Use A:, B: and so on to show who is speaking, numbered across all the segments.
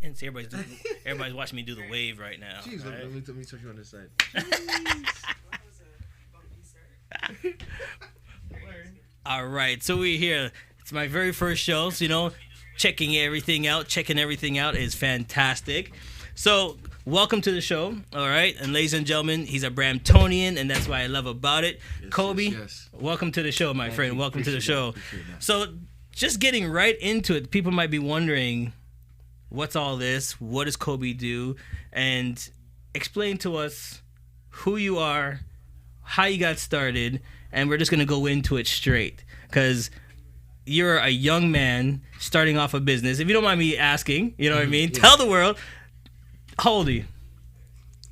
A: And see, everybody's watching me do the wave right now.
B: Jeez,
A: right?
B: let me touch you on this side.
A: All right, so we're here. It's my very first show, so checking everything out is fantastic. So welcome to the show, all right? And ladies and gentlemen, he's a Bramptonian, and that's what I love about it.
B: Yes,
A: Kobe,
B: yes.
A: Welcome to the show, my friend. Welcome to the show.
B: That.
A: So just getting right into it, people might be wondering, what's all this? What does Kobe do? And explain to us who you are, how you got started, and we're just going to go into it straight. Because you're a young man starting off a business. If you don't mind me asking, you know what I mean? Yeah. Tell the world, how old are you?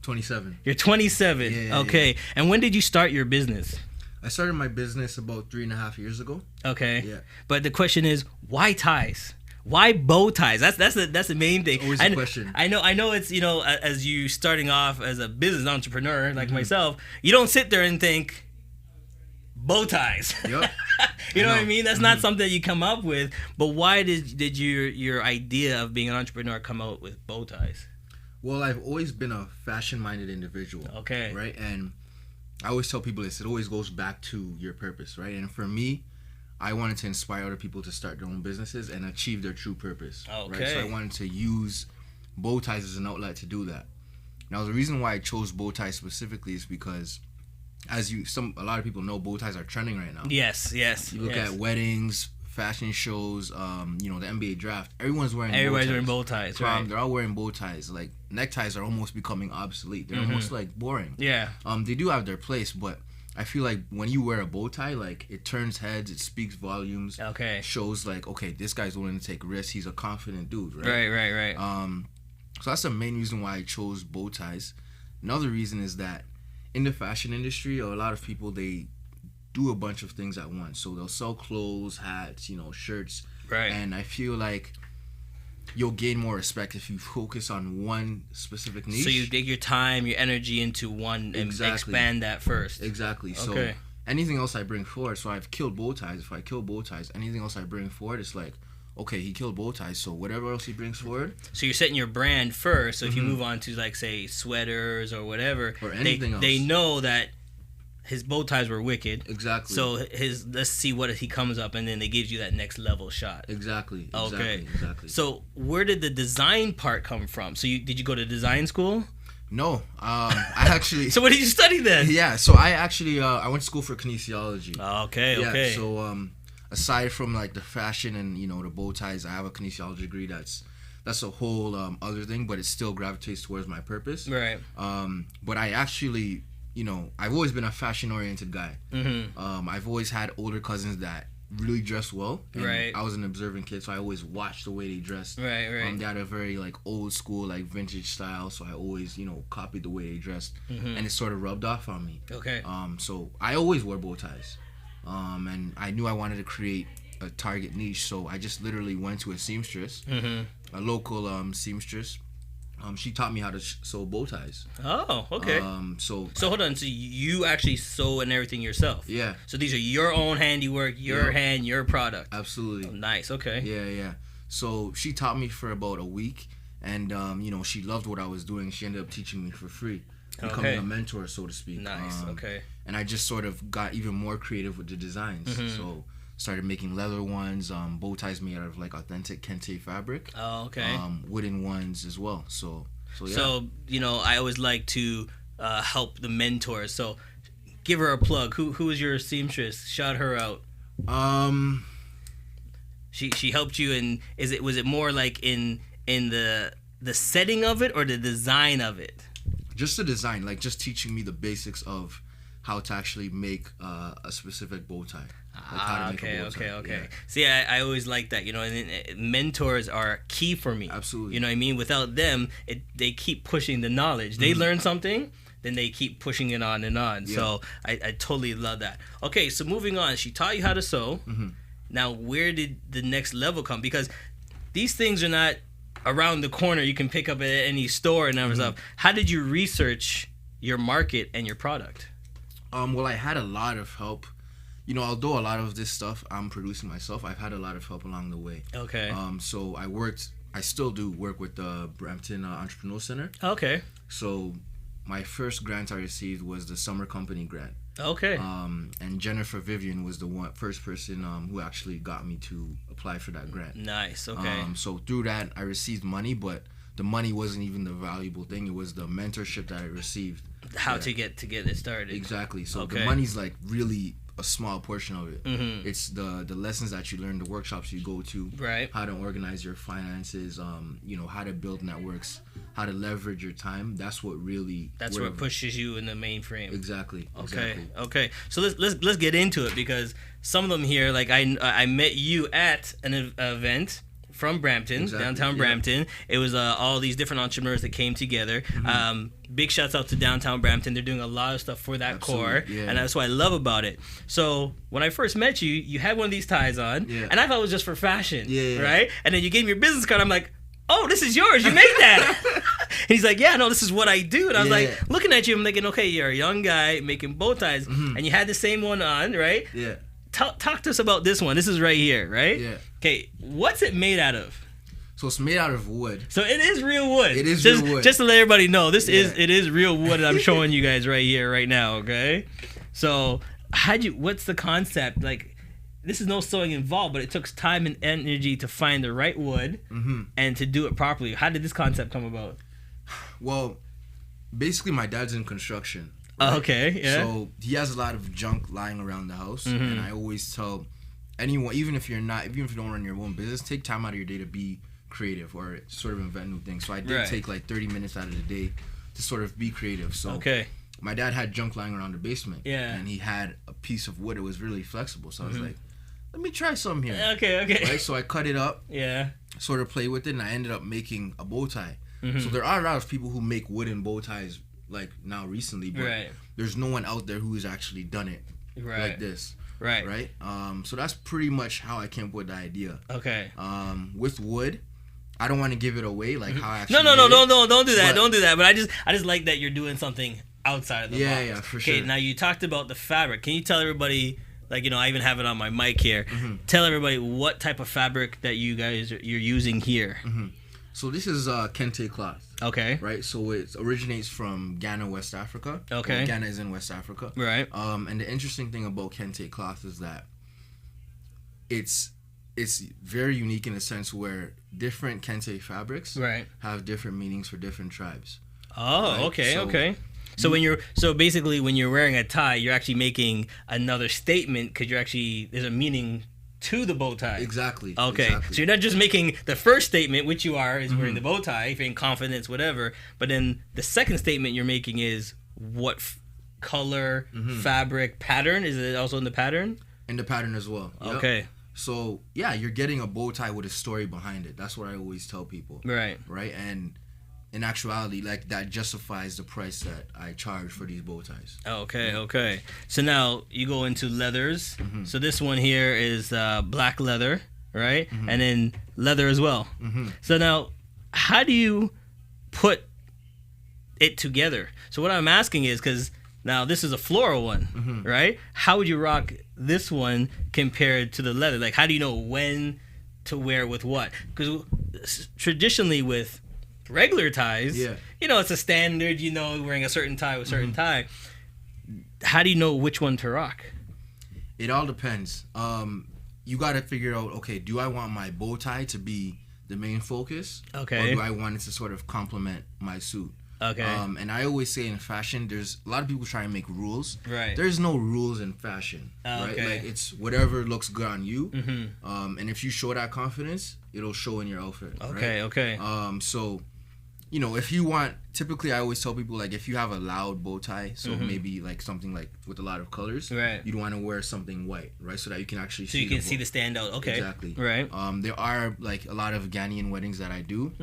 B: 27.
A: You're 27.
B: Yeah,
A: okay.
B: Yeah.
A: And when did you start your business?
B: I started my business about 3.5 years ago.
A: Okay.
B: Yeah.
A: But the question is, why ties? Why bow ties? That's the main thing.
B: Always a question.
A: I know it's, as you starting off as a business entrepreneur like myself, you don't sit there and think bow ties.
B: Yep.
A: You know what I mean? That's not something that you come up with. But why did your idea of being an entrepreneur come out with bow ties?
B: Well, I've always been a fashion-minded individual.
A: Okay.
B: Right? And I always tell people this, it always goes back to your purpose, right? And for me, I wanted to inspire other people to start their own businesses and achieve their true purpose.
A: Okay.
B: Right? So I wanted to use bow ties as an outlet to do that. Now, the reason why I chose bow ties specifically is because, as a lot of people know, bow ties are trending right now.
A: Yes.
B: You look at weddings, fashion shows, the NBA draft. Everybody's wearing
A: bow ties, right?
B: They're all wearing bow ties. Like, neckties are almost becoming obsolete. They're almost like boring.
A: Yeah.
B: They do have their place, but I feel like when you wear a bow tie, like, it turns heads, it speaks volumes.
A: Okay.
B: Shows like, okay, this guy's willing to take risks. He's a confident dude, right?
A: Right.
B: So that's the main reason why I chose bow ties. Another reason is that in the fashion industry, a lot of people, they do a bunch of things at once. So they'll sell clothes, hats, shirts.
A: Right.
B: And I feel like you'll gain more respect if you focus on one specific niche.
A: So you dig your time, your energy into one and expand that first.
B: Exactly.
A: Okay.
B: So anything else I bring forward, so I've killed bow ties. If I kill bow ties, anything else I bring forward, it's like, okay, he killed bow ties, so whatever else he brings forward.
A: So you're setting your brand first. So if you move on to, like, say, sweaters or whatever,
B: or anything else,
A: they know that his bow ties were wicked.
B: Exactly.
A: So let's see what he comes up, and then they gives you that next level shot.
B: Exactly.
A: Okay.
B: Exactly.
A: So where did the design part come from? So did you go to design school?
B: No. I actually.
A: So what did you study then?
B: Yeah. So I actually I went to school for kinesiology.
A: Okay.
B: Yeah. So aside from like the fashion and the bow ties, I have a kinesiology degree. That's a whole other thing, but it still gravitates towards my purpose.
A: Right.
B: But I actually. I've always been a fashion-oriented guy.
A: Mm-hmm.
B: I've always had older cousins that really dress well. And
A: right.
B: I was an observant kid, so I always watched the way they dressed.
A: Right.
B: They had a very like old school, like vintage style, so I always, copied the way they dressed, and it sort of rubbed off on me.
A: Okay.
B: So I always wore bow ties, and I knew I wanted to create a target niche, so I just literally went to a seamstress, a local seamstress. She taught me how to sew bow ties.
A: Oh, okay.
B: So
A: hold on. So you actually sew and everything yourself?
B: Yeah.
A: So these are your own handiwork, your hand, your product.
B: Absolutely.
A: Oh, nice. Okay.
B: Yeah. So she taught me for about a week, and she loved what I was doing. She ended up teaching me for free, becoming a mentor, so to speak.
A: Nice. Okay.
B: And I just sort of got even more creative with the designs. So started making leather ones, bow ties made out of like authentic kente fabric.
A: Oh, okay.
B: Wooden ones as well. So yeah.
A: So I always like to help the mentors. So give her a plug. Who is your seamstress? Shout her out. She helped you, and was it more like in the setting of it or the design of it?
B: Just the design, like just teaching me the basics of how to actually make a specific bow tie.
A: Okay.
B: Yeah.
A: See, I always like that, and mentors are key for me.
B: Absolutely.
A: You know what I mean? Without them, they keep pushing the knowledge. They learn something, then they keep pushing it on and on. Yeah. So I totally love that. Okay, so moving on. She taught you how to sew. Now, where did the next level come? Because these things are not around the corner. You can pick up at any store and stuff. How did you research your market and your product?
B: Well, I had a lot of help. Although a lot of this stuff I'm producing myself, I've had a lot of help along the way.
A: Okay.
B: So I I still do work with the Brampton Entrepreneur Center.
A: Okay.
B: So my first grant I received was the summer company grant.
A: Okay.
B: And Jennifer Vivian was the first person who actually got me to apply for that grant.
A: Nice. Okay.
B: So through that, I received money, but the money wasn't even the valuable thing. It was the mentorship that I received.
A: How to get it started.
B: Exactly. So
A: Okay.
B: the money's like really a small portion of it.
A: Mm-hmm.
B: It's the lessons that you learn, the workshops you go to,
A: Right.
B: how to organize your finances, how to build networks, how to leverage your time. That's what really.
A: That's what pushes you in the mainframe.
B: Exactly.
A: Okay.
B: Exactly.
A: Okay. So let's get into it, because some of them here, like I met you at an event from Brampton,
B: Exactly,
A: downtown
B: yeah.
A: Brampton. It was all these different entrepreneurs that came together.
B: Mm-hmm.
A: Big shouts out to downtown Brampton. They're doing a lot of stuff for that
B: Absolutely,
A: core,
B: yeah.
A: and that's what I love about it. So when I first met you, you had one of these ties on,
B: Yeah.
A: and I thought it was just for fashion,
B: Yeah.
A: right? And then you gave me your business card. I'm like, oh, this is yours. You make that. And he's like, yeah, no, this is what I do. And I was
B: Yeah.
A: like, looking at you, I'm thinking, okay, you're a young guy making bow ties, and you had the same one on, right?
B: Yeah.
A: Talk to us about this one. This is right here, right?
B: Yeah.
A: Okay, what's it made out of?
B: So it's made out of wood.
A: So it is real wood.
B: It is
A: just,
B: real wood.
A: Just to let everybody know, it is real wood that I'm showing you guys right here, right now, okay? So what's the concept? Like, this is no sewing involved, but it took time and energy to find the right wood and to do it properly. How did this concept come about?
B: Well, basically my dad's in construction.
A: Oh, okay, yeah.
B: So he has a lot of junk lying around the house, and I always tell anyone, even if you don't run your own business, take time out of your day to be creative or sort of invent new things. So I did take like 30 minutes out of the day to sort of be creative. So my dad had junk lying around the basement, and he had a piece of wood. It was really flexible, so I was like, let me try something here.
A: Okay.
B: Right, so I cut it up,
A: Yeah.
B: sort of play with it, and I ended up making a bow tie. So there are a lot of people who make wooden bow ties like now recently, but there's no one out there who has actually done it like this. Right. So that's pretty much how I came up with the idea.
A: Okay.
B: With wood, I don't want to give it away, like how I actually
A: No,
B: did it.
A: don't do that. Don't do that. But I just like that you're doing something outside of the box.
B: Yeah, for
A: Okay,
B: sure.
A: now you talked about the fabric. Can you tell everybody, like, I even have it on my mic here. Tell everybody what type of fabric that you're using here.
B: So this is kente cloth.
A: Okay.
B: Right, so it originates from Ghana, West Africa.
A: Okay.
B: Well, Ghana is in West Africa.
A: Right.
B: And the interesting thing about kente cloth is that it's very unique in a sense where different kente fabrics have different meanings for different tribes.
A: Oh,
B: right?
A: okay. So basically when you're wearing a tie, you're actually making another statement because there's a meaning to the bow tie.
B: Exactly.
A: Okay.
B: Exactly.
A: So you're not just making the first statement, which you are, is wearing the bow tie, if you're in confidence, whatever. But then the second statement you're making is what color, fabric, pattern. Is it also in the pattern?
B: In the pattern as well. Yep.
A: Okay.
B: So yeah, you're getting a bow tie with a story behind it. That's what I always tell people.
A: Right.
B: And in actuality, like that justifies the price that I charge for these bow ties.
A: Okay. So now you go into leathers. So this one here is black leather, right? And then leather as well. So now, how do you put it together? So what I'm asking is, because now this is a floral one, right? How would you rock this one compared to the leather? Like, how do you know when to wear with what? Because traditionally with regular ties, it's a standard, wearing a certain tie with certain tie. How do you know which one to rock?
B: It all depends. You got to figure out, okay, do I want my bow tie to be the main focus?
A: Okay.
B: Or do I want it to sort of complement my suit?
A: Okay. And
B: I always say in fashion, there's a lot of people try and make rules.
A: Right.
B: There's no rules in fashion. Right? Like, it's whatever looks good on you. And if you show that confidence, it'll show in your outfit.
A: Okay.
B: So, if you want, typically I always tell people, like, if you have a loud bow tie, so maybe like something like with a lot of colors,
A: you'd
B: want to wear something white, right? So that you can actually
A: see the standout. Okay.
B: Exactly.
A: Right.
B: There are like a lot of Ghanaian weddings that I do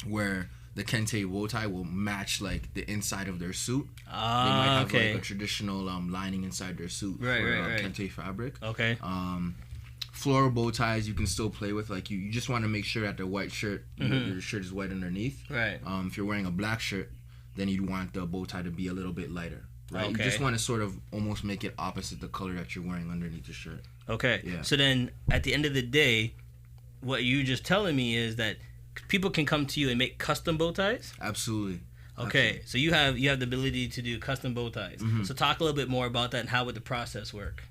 B: where the kente bow tie will match like the inside of their suit. They might have like a traditional lining inside their suit for kente fabric.
A: Okay.
B: Floral bow ties you can still play with, like you just want to make sure that the white shirt, your shirt is white underneath.
A: Right.
B: If you're wearing a black shirt, then you'd want the bow tie to be a little bit lighter. Right.
A: Okay.
B: You just want to sort of almost make it opposite the color that you're wearing underneath the shirt.
A: Okay.
B: Yeah.
A: So then at the end of the day, what you just telling me is that people can come to you and make custom bow ties?
B: Absolutely.
A: Okay, so you have the ability to do custom bow ties.
B: Mm-hmm.
A: So talk a little bit more about that and how would the process work?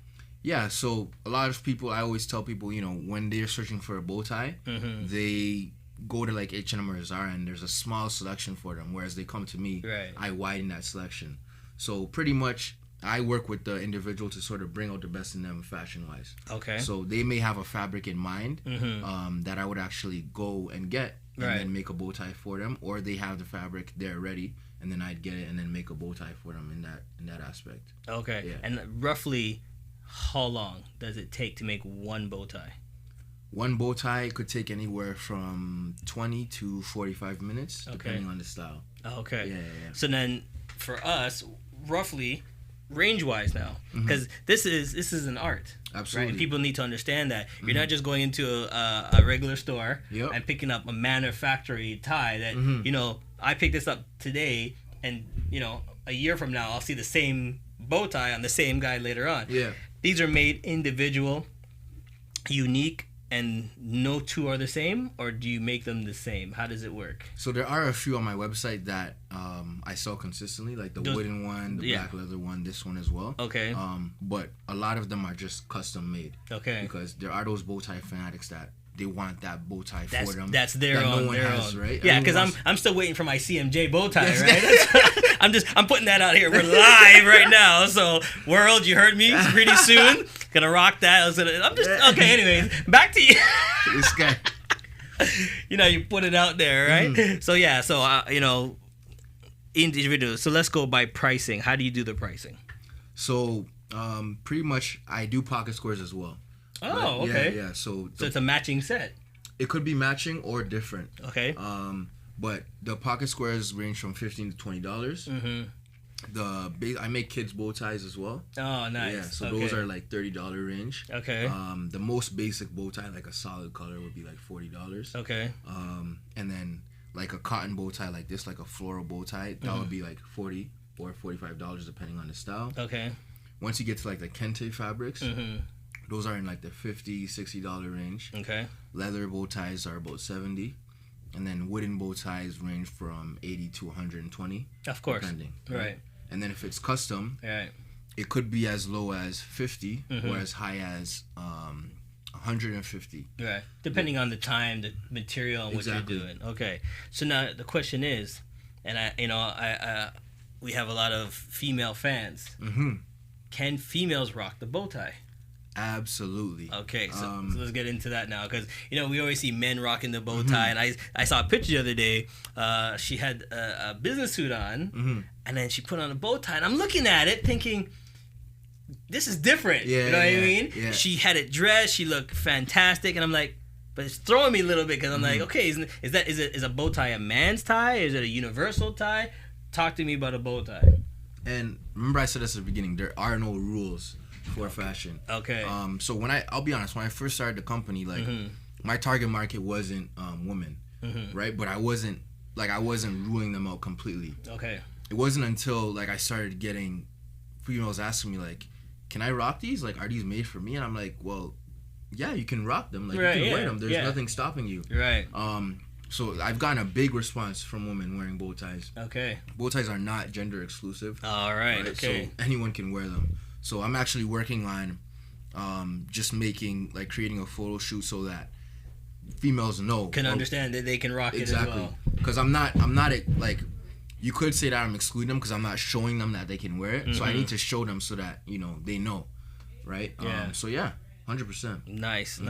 B: Yeah, so a lot of people, I always tell people, when they're searching for a bow tie, they go to like H&M or Zara and there's a small selection for them, whereas they come to me, I widen that selection. So pretty much I work with the individual to sort of bring out the best in them fashion-wise.
A: Okay.
B: So they may have a fabric in mind that I would actually go and get and then make a bow tie for them, or they have the fabric there ready and then I'd get it and then make a bow tie for them in that aspect.
A: Okay.
B: Yeah.
A: And roughly how long does it take to make one bow tie?
B: One bow tie could take anywhere from 20 to 45 minutes, depending on the style.
A: Okay.
B: Yeah.
A: So then, for us, roughly, range-wise now, because this is an art.
B: Absolutely.
A: Right? And people need to understand that. You're not just going into a regular store and picking up a manufactured tie that, I picked this up today, and, a year from now, I'll see the same bow tie on the same guy later on.
B: Yeah.
A: These are made individual, unique, and no two are the same, or do you make them the same? How does it work?
B: So there are a few on my website that I sell consistently, like the wooden one, the black leather one, this one as well.
A: Okay.
B: But a lot of them are just custom made.
A: Okay.
B: Because there are those bow tie fanatics that they want that bow tie for them.
A: That's their own.
B: No one has, right?
A: Yeah, because I'm still waiting for my CMJ bow tie, right? I'm putting that out here. We're live right now, so world, you heard me. Pretty soon, gonna rock that. Okay. Anyways, back to you.
B: This guy.
A: You put it out there, right? So yeah, individual. So let's go by pricing. How do you do the pricing?
B: So pretty much, I do pocket squares as well.
A: Oh, okay.
B: Yeah. So
A: it's a matching set.
B: It could be matching or different.
A: Okay.
B: But the pocket squares range from $15 to $20. I make kids bow ties as well.
A: Oh, nice.
B: Yeah. So those are like $30 range.
A: Okay.
B: The most basic bow tie, like a solid color, would be like $40.
A: Okay.
B: And then like a cotton bow tie like this, like a floral bow tie, that would be like $40 or $45 depending on the style.
A: Okay.
B: Once you get to like the kente fabrics. Those are in like the $50, $60 range.
A: Okay.
B: Leather bow ties are about $70, and then wooden bow ties range from $80 to $120.
A: Of course.
B: Depending.
A: Right.
B: And then if it's custom, it could be as low as $50 or as high as $150.
A: Right. Depending on the time, the material, and what you're doing. Okay. So now the question is, and we have a lot of female fans. Can females rock the bow tie?
B: Absolutely.
A: Okay, so let's get into that now, because we always see men rocking the bow tie, and I saw a picture the other day. She had a business suit on, and then she put on a bow tie, and I'm looking at it thinking, this is different.
B: Yeah,
A: you know what I mean?
B: Yeah.
A: She had it dressed. She looked fantastic, and I'm like, but it's throwing me a little bit because I'm like, okay, is a bow tie a man's tie? Is it a universal tie? Talk to me about a bow tie.
B: And remember, I said this at the beginning. There are no rules for fashion.
A: Okay.
B: So I'll be honest, when I first started the company, like my target market wasn't women, right? But I wasn't ruling them out completely.
A: Okay.
B: It wasn't until like I started getting females asking me like, "Can I rock these? Like, are these made for me?" And I'm like, "Well, yeah, you can rock them. Like, you can wear them. There's nothing stopping you."
A: Right.
B: So I've gotten a big response from women wearing bow ties.
A: Okay.
B: Bow ties are not gender exclusive.
A: All right. Okay.
B: So anyone can wear them. So I'm actually working on just creating a photo shoot so that females can
A: understand that they can rock it as well.
B: Because I'm not like, you could say that I'm excluding them because I'm not showing them that they can wear it. So I need to show them so that they know, right?
A: Yeah.
B: So yeah, 100%.
A: Nice.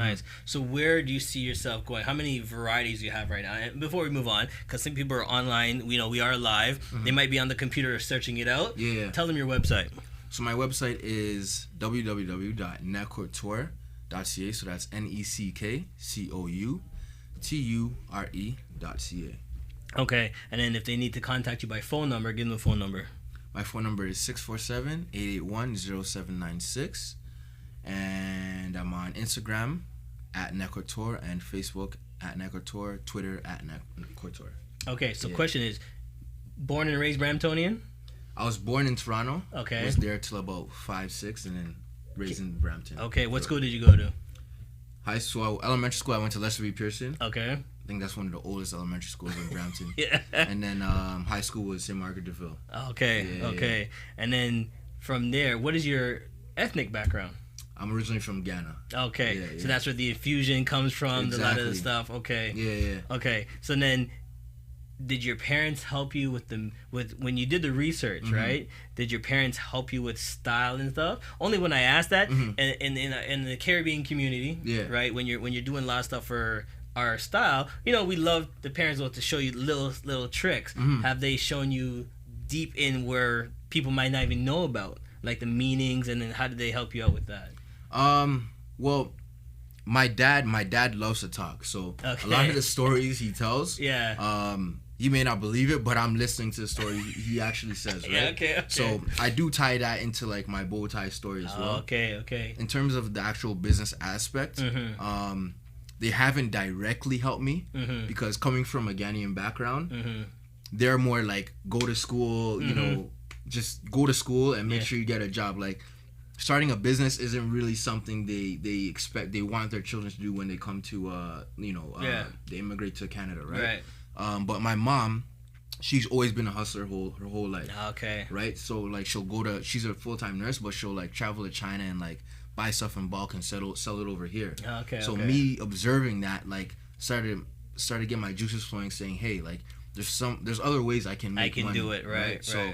A: So where do you see yourself going? How many varieties do you have right now? And before we move on, because some people are online, we are live. They might be on the computer searching it out.
B: Yeah.
A: Tell them your website.
B: So my website is www.neckcouture.ca. So that's neckcouture.ca.
A: Okay. And then if they need to contact you by phone number, give them the phone number.
B: My phone number is 647-881-0796. And I'm on Instagram at neckcouture and Facebook at neckcouture, Twitter at neckcouture.
A: Okay. So question is, born and raised Bramptonian?
B: I was born in Toronto.
A: Okay.
B: Was there till about 5, 6, and then raised in Brampton.
A: Okay. What school did you go to?
B: elementary school, I went to Lester B. Pearson.
A: Okay.
B: I think that's one of the oldest elementary schools in Brampton.
A: Yeah.
B: And then high school was St. Margaret DeVille.
A: Okay.
B: Yeah,
A: Okay.
B: yeah.
A: And then from there, what is your ethnic background?
B: I'm originally from Ghana.
A: Okay.
B: Yeah, yeah.
A: So that's where the infusion comes from,
B: Exactly.
A: a lot of the stuff. Okay.
B: Yeah, yeah.
A: Okay. So then, did your parents help you with when you did the research,
B: Mm-hmm.
A: right? Did your parents help you with style and stuff? Only when I asked that,
B: Mm-hmm.
A: and in the Caribbean community,
B: Yeah.
A: right? When you're doing a lot of stuff for our style, we love the parents to show you little tricks.
B: Mm-hmm.
A: Have they shown you deep in where people might not even know about, like the meanings, and then how did they help you out with that?
B: Well, my dad loves to talk, so
A: Okay.
B: a lot of the stories he tells,
A: Yeah.
B: you may not believe it, but I'm listening to the story he actually says, right?
A: Yeah, okay.
B: So I do tie that into like my bow tie story as well.
A: Okay.
B: In terms of the actual business aspect,
A: Mm-hmm.
B: They haven't directly helped me
A: Mm-hmm.
B: because coming from a Ghanaian background,
A: Mm-hmm.
B: they're more like go to school, just go to school and make
A: Yeah.
B: sure you get a job. Like starting a business isn't really something they expect. They want their children to do when they come to they immigrate to Canada, right? But my mom, she's always been a hustler her whole life.
A: Okay.
B: Right? So like she's a full-time nurse, but she'll like travel to China and like buy stuff in bulk and sell it over here.
A: Okay.
B: So me observing that like started getting my juices flowing, saying, hey, like there's other ways I can make money,
A: do it, right?
B: So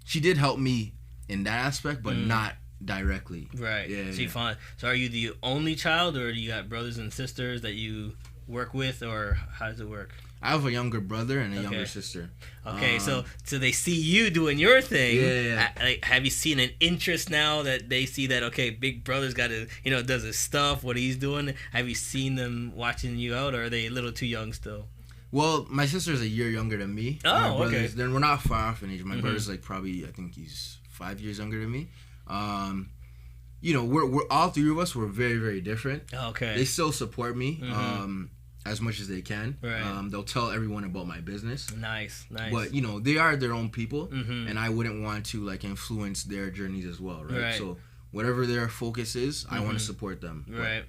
B: she did help me in that aspect, but not directly.
A: Right.
B: Yeah.
A: So you find. So are you the only child, or do you got brothers and sisters that you work with, or how does it work?
B: I have a younger brother and a
A: Okay.
B: younger sister.
A: Okay, so they see you doing your thing.
B: Yeah.
A: Like, have you seen an interest now that they see that, okay, big brother's got to, does his stuff, what he's doing? Have you seen them watching you out, or are they a little too young still?
B: Well, my sister's a year younger than me.
A: Oh,
B: My brother's-
A: okay.
B: Then we're not far off in age. My
A: Mhm.
B: brother's like probably, I think he's 5 years younger than me. We're all three of us. We're very, very different.
A: Okay.
B: They still support me
A: Mhm.
B: as much as they can.
A: Right.
B: They'll tell everyone about my business.
A: Nice.
B: But they are their own people,
A: Mhm.
B: and I wouldn't want to like influence their journeys as well, right?
A: Right.
B: So whatever their focus is, I want
A: Mhm.
B: to support them. But,
A: Right.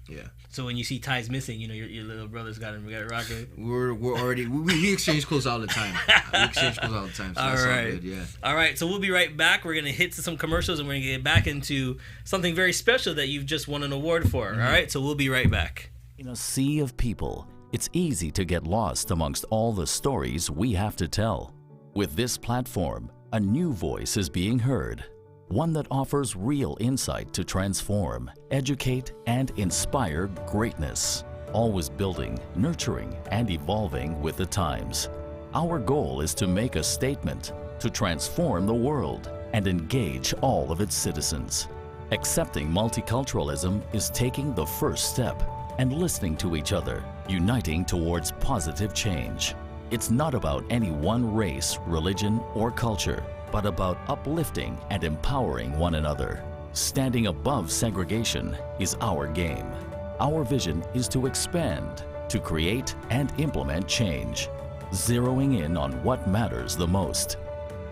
B: yeah.
A: So when you see ties missing, your little brother's got him. We got it rocking.
B: We're already we exchange clothes all the time. We exchange clothes all the time. So
A: All
B: that's
A: right.
B: all good. Yeah.
A: All right, so we'll be right back. We're going to hit to some commercials, and we're going to get back into something very special that you've just won an award for. All right, so we'll be right back.
C: In a sea of people, it's easy to get lost amongst all the stories we have to tell. With this platform, a new voice is being heard, one that offers real insight to transform, educate, and inspire greatness, always building, nurturing, and evolving with the times. Our goal is to make a statement, to transform the world, and engage all of its citizens. Accepting multiculturalism is taking the first step, and listening to each other, uniting towards positive change. It's not about any one race, religion, or culture, but about uplifting and empowering one another. Standing above segregation is our game. Our vision is to expand, to create and implement change, zeroing in on what matters the most.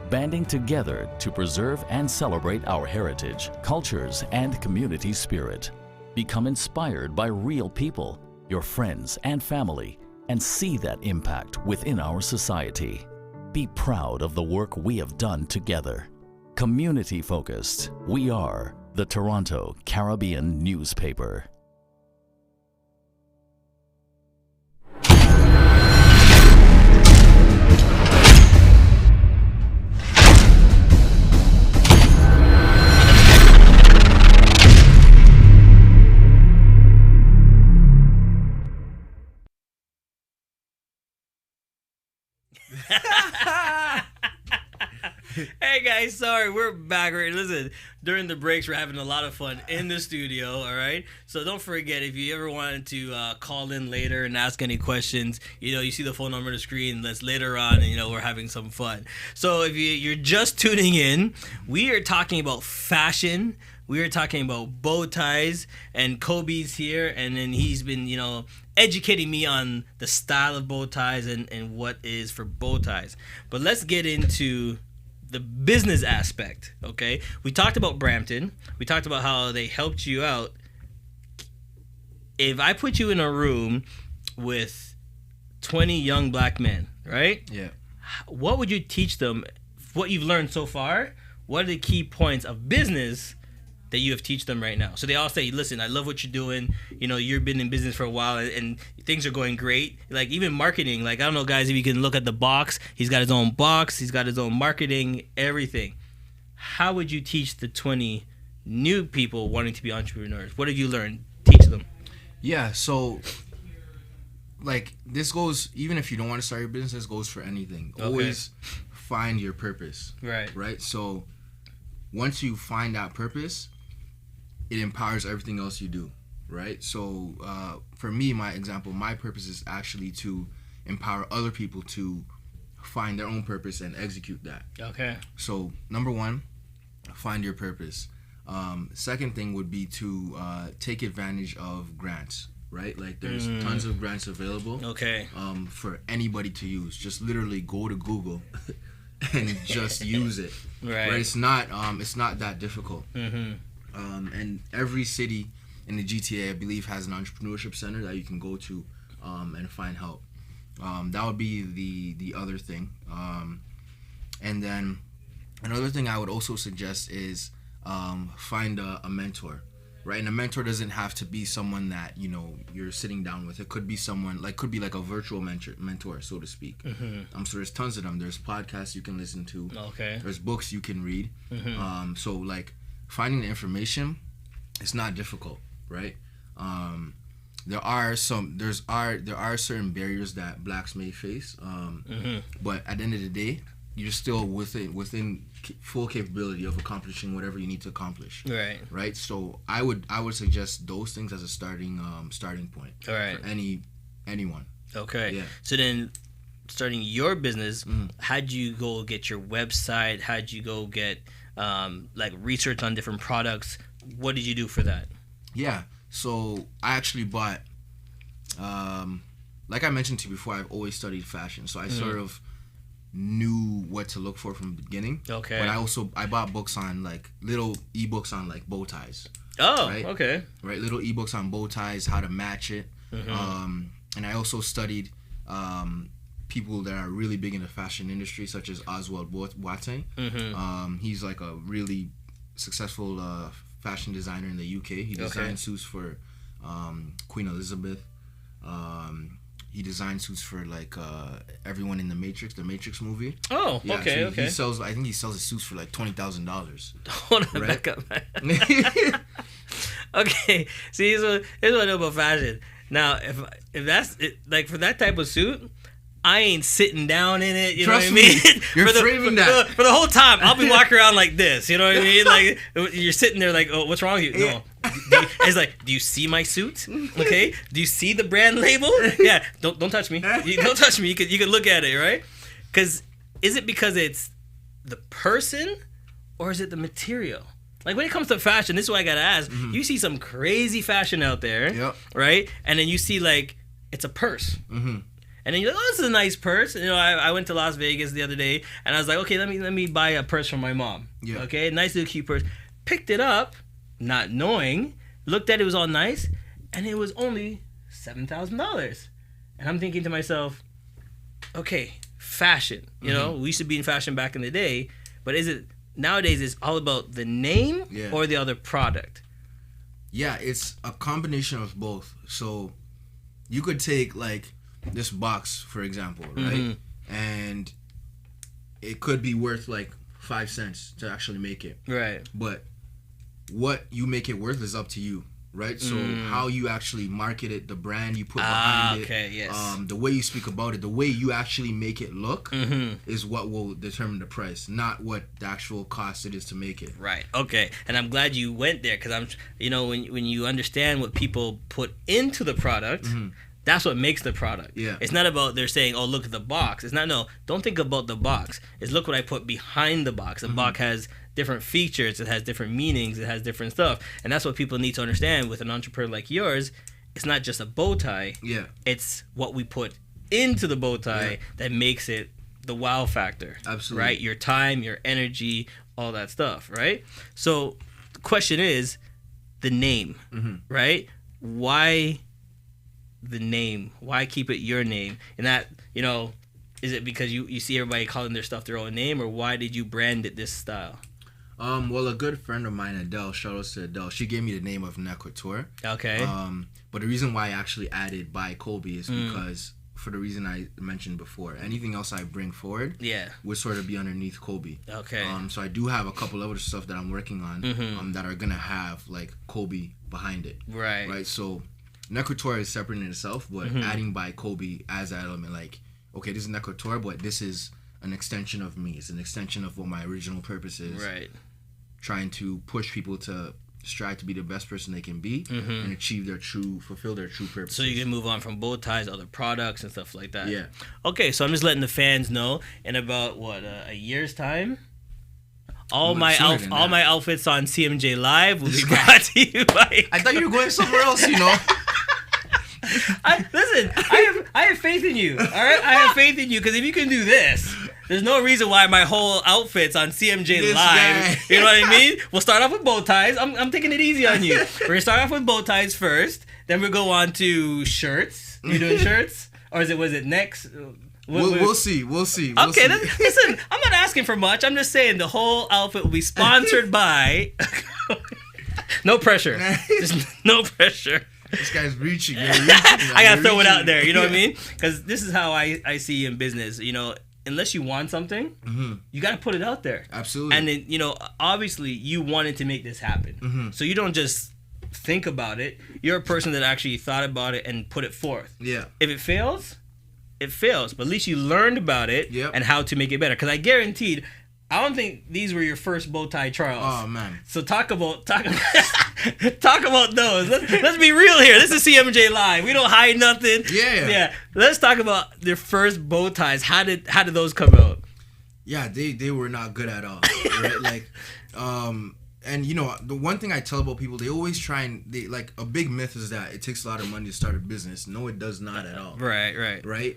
C: Banding together to preserve and celebrate our heritage, cultures, and community spirit. Become inspired by real people, your friends and family, and see that impact within our society. Be proud of the work we have done together. Community focused, we are the Toronto Caribbean newspaper.
A: Hey guys, sorry, we're back. Listen, during the breaks, we're having a lot of fun in the studio, all right? So don't forget, if you ever wanted to call in later and ask any questions, you see the phone number on the screen. That's later on, and we're having some fun. So if you're just tuning in, we are talking about fashion. We are talking about bow ties, and Kobe's here, and then he's been, educating me on the style of bow ties and what is for bow ties. But let's get into the business aspect, okay? We talked about Brampton. We talked about how they helped you out. if I put you in a room with 20 young black men, right?
B: Yeah.
A: What would you teach them? What you've learned so far? What are the key points of business that you have teach them right now? So they all say, listen, I love what you're doing. You know, you've been in business for a while and things are going great. Like even marketing, like I don't know, guys, if you can look at the box, he's got his own box, he's got his own marketing, everything. How would you teach the 20 new people wanting to be entrepreneurs? What have you learned? Teach them.
B: Yeah, so like this goes, even if you don't want to start your business, this goes for anything.
A: Okay.
B: Always find your purpose.
A: Right.
B: Right? So once you find that purpose, it empowers everything else you do. Right? So for me, my purpose is actually to empower other people to find their own purpose and execute that.
A: Okay.
B: So number one, find your purpose. Second thing would be to take advantage of grants, right? Like there's tons of grants available.
A: Okay.
B: For anybody to use. Just literally go to Google and just use it.
A: Right.
B: It's not that difficult.
A: Mm-hmm.
B: And every city in the GTA, I believe, has an entrepreneurship center that you can go to and find help. That would be the other thing. And then another thing I would also suggest is find a mentor, right? And a mentor doesn't have to be someone that, you know, you're sitting down with. It could be someone, could be like a virtual mentor, so to speak.
A: Mm-hmm.
B: So there's tons of them. There's podcasts you can listen to.
A: Okay.
B: There's books you can read.
A: Mm-hmm.
B: So like finding the information, it's not difficult, right? There are certain barriers that blacks may face, but at the end of the day, you're still within full capability of accomplishing whatever you need to accomplish. Right. So I would suggest those things as a starting point.
A: All right.
B: For anyone.
A: Okay.
B: Yeah.
A: So then, starting your business, how'd you go get your website? How'd you go get research on different products? What did you do for that?
B: Yeah. So I actually bought, like I mentioned to you before, I've always studied fashion. So I sort of knew what to look for from the beginning.
A: Okay.
B: But I bought books on little ebooks on bow ties.
A: Oh,
B: right?
A: Okay.
B: Right, little ebooks on bow ties, how to match it. And I also studied people that are really big in the fashion industry, such as Oswald Boateng. He's like a really successful fashion designer in the UK. He designed suits for Queen Elizabeth. He designed suits for everyone in the Matrix movie.
A: Oh,
B: yeah,
A: okay,
B: so I think he sells his suits for $20,000.
A: Hold on, back up. Okay, see, here's what I know about fashion. Now, if that's it, for that type of suit, I ain't sitting down in it. You
B: Trust
A: know what I mean?
B: Me, you're framing that
A: for the whole time. I'll be walking around like this. You know what I mean? Like you're sitting there like, oh, what's wrong with you? No. It's like, do you see my suit? Okay. Do you see the brand label? Yeah. Don't touch me. Don't touch me. You could look at it, right? Because is it because it's the person or is it the material? Like when it comes to fashion, this is what I gotta ask. You see some crazy fashion out there, right? And then you see it's a purse. And then you're like, oh, this is a nice purse. You know, I went to Las Vegas the other day, and I was like, okay, let me buy a purse for my mom.
B: Yeah.
A: Okay, nice little cute purse. Picked it up, not knowing, looked at it, was all nice, and it was only $7,000. And I'm thinking to myself, okay, fashion. You know, we used to be in fashion back in the day, but nowadays it's all about the name or the other product?
B: Yeah, it's a combination of both. So you could take this box, for example, right? And it could be worth 5 cents to actually make it. Right. But what you make it worth is up to you, right? So how you actually market it, the brand you put behind it, the way you speak about it, the way you actually make it look is what will determine the price, not what the actual cost it is to make it.
A: Right. Okay. And I'm glad you went there because when you understand what people put into the product, that's what makes the product. Yeah. It's not about they're saying, oh, look at the box. It's not, no, don't think about the box. It's look what I put behind the box. The box has different features. It has different meanings. It has different stuff. And that's what people need to understand with an entrepreneur like yours. It's not just a bow tie. Yeah. It's what we put into the bow tie that makes it the wow factor. Absolutely. Right? Your time, your energy, all that stuff, right? So the question is the name, right? Why the name? Why keep it your name? And that, you know, is it because you see everybody calling their stuff their own name, or why did you brand it this style?
B: Well, a good friend of mine, Adele, shout out to Adele, she gave me the name of Nequator.
A: Okay.
B: But the reason why I actually added by Kobe is because, for the reason I mentioned before, anything else I bring forward would sort of be underneath Kobe.
A: Okay.
B: So I do have a couple other stuff that I'm working on that are gonna have like Kobe behind it.
A: Right.
B: Right. So Nequator is separate in itself, but adding by Kobe as that element, like, okay, this is Nequator, but this is an extension of me. It's an extension of what my original purpose is.
A: Right.
B: Trying to push people to strive to be the best person they can be and fulfill their true purpose.
A: So you can move on from bow ties, other products, and stuff like that.
B: Yeah.
A: Okay, so I'm just letting the fans know, in about a year's time, all my outfits on CMJ Live will be brought to you by.
B: I thought you were going somewhere else, you know.
A: I have faith in you. All right, I have faith in you, because if you can do this, there's no reason why my whole outfit's on CMJ
B: This
A: Live.
B: guy.
A: You know what I mean? We'll start off with bow ties. I'm taking it easy on you. We're gonna start off with bow ties first. Then we'll go on to shirts. You doing shirts, or was it next?
B: We'll see.
A: Okay, listen. I'm not asking for much. I'm just saying the whole outfit will be sponsored by. No pressure. Just no pressure.
B: This guy's reaching.
A: I gotta throw it out there. You know what I mean? Because this is how I see in business. You know, unless you want something, you gotta put it out there.
B: Absolutely.
A: And then, you know, obviously you wanted to make this happen. So you don't just think about it. You're a person that actually thought about it and put it forth.
B: Yeah.
A: If it fails, it fails. But at least you learned about it and how to make it better. Because I guaranteed, I don't think these were your first bow tie trials.
B: Oh man.
A: So talk about talk about those. Let's be real here. This is CMJ Live. We don't hide nothing.
B: Yeah.
A: Let's talk about their first bow ties. How did those come out?
B: Yeah, they were not good at all. Right? Like, and you know, the one thing I tell about people, they always try and a big myth is that it takes a lot of money to start a business. No, it does not at all.
A: Right.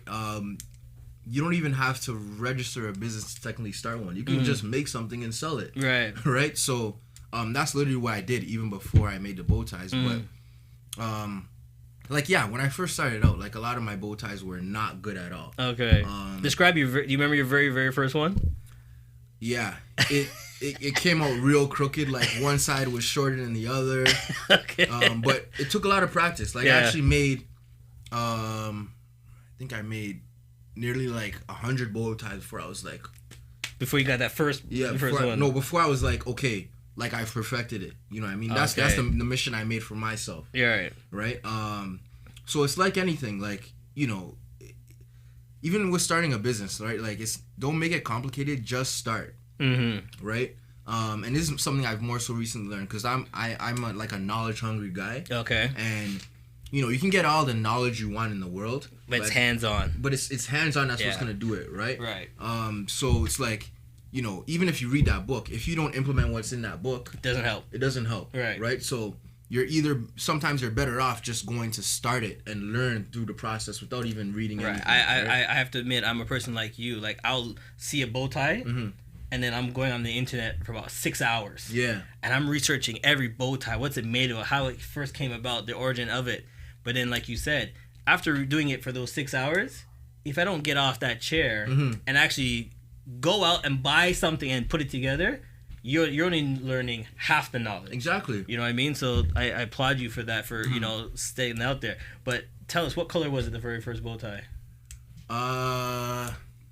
B: You don't even have to register a business to technically start one. You can just make something and sell it. Right. So that's literally what I did even before I made the bow ties. But when I first started out, like, a lot of my bow ties were not good at all.
A: Okay. Describe do you remember your very, very first one?
B: Yeah. It came out real crooked. Like, one side was shorter than the other.
A: Okay.
B: But it took a lot of practice. Like, I actually made, I think I made nearly like 100 bow ties before I was like.
A: Before you got that first one.
B: Before I was like, okay, like, I've perfected it. You know what I mean? That's the mission I made for myself.
A: Yeah.
B: Right. So it's like anything, like, you know, even with starting a business, right? Like, don't make it complicated. Just start. Right. And this is something I've more so recently learned, because I'm a knowledge hungry guy. Okay. And you know, you can get all the knowledge you want in the world,
A: but it's hands-on.
B: But it's hands-on. That's what's gonna do it, right?
A: Right.
B: So it's like, you know, even if you read that book, if you don't implement what's in that book,
A: it doesn't help.
B: Right. Right. So sometimes you're better off just going to start it and learn through the process without even reading anything.
A: I have to admit, I'm a person like you. Like, I'll see a bow tie. And then I'm going on the internet for about 6 hours. Yeah. And I'm researching every bow tie, what's it made of, how it first came about, the origin of it. But then, like you said, after doing it for those 6 hours, if I don't get off that chair and actually go out and buy something and put it together, you're only learning half the knowledge.
B: Exactly.
A: You know what I mean? So I applaud you for that, for you know, staying out there. But tell us, what color was it, the very first bow tie?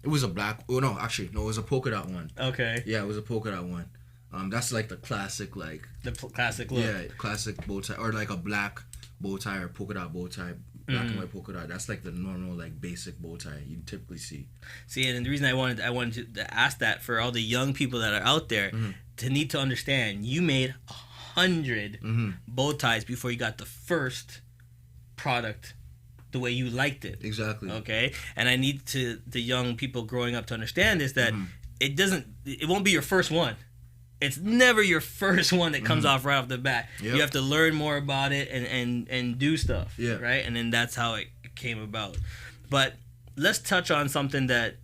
B: It was a black. Oh no, actually no, it was a polka dot one.
A: Okay.
B: Yeah, it was a polka dot one. That's like the classic, like
A: classic look.
B: Yeah, classic bow tie, or like a black bow tie or polka dot bow tie, black and white polka dot. That's like the normal, like, basic bow tie you typically see.
A: See, and the reason I wanted to ask that, for all the young people that are out there to need to understand, you made 100 bow ties before you got the first product the way you liked it.
B: Exactly.
A: Okay? And I need the young people growing up to understand is that it won't be your first one. It's never your first one that comes off right off the bat. Yep. You have to learn more about it and do stuff. Yeah. Right? And then that's how it came about. But let's touch on something that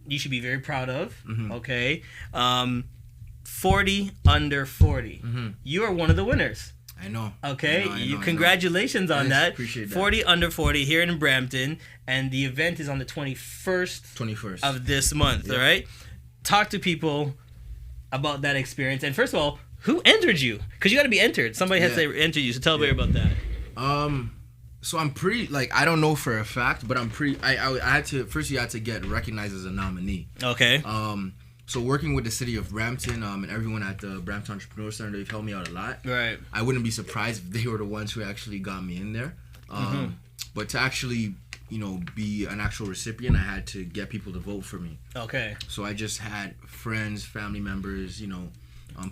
A: you should be very proud of. Okay? 40 under 40. You are one of the winners.
B: I know.
A: Okay,
B: I know,
A: congratulations on
B: Thanks,
A: that.
B: appreciate that.
A: 40 Under 40 here in Brampton, and the event is on the 21st of this month. All right, talk to people about that experience. And first of all, who entered you? Because you got to be entered. Somebody has to enter you. So tell me about that.
B: So I'm pretty, like, I don't know for a fact, but I'm pretty. I had to first. You had to get recognized as a nominee.
A: Okay.
B: So working with the city of Brampton and everyone at the Brampton Entrepreneur Center, they've helped me out a lot.
A: Right.
B: I wouldn't be surprised if they were the ones who actually got me in there. But to actually, be an actual recipient, I had to get people to vote for me.
A: Okay.
B: So I just had friends, family members,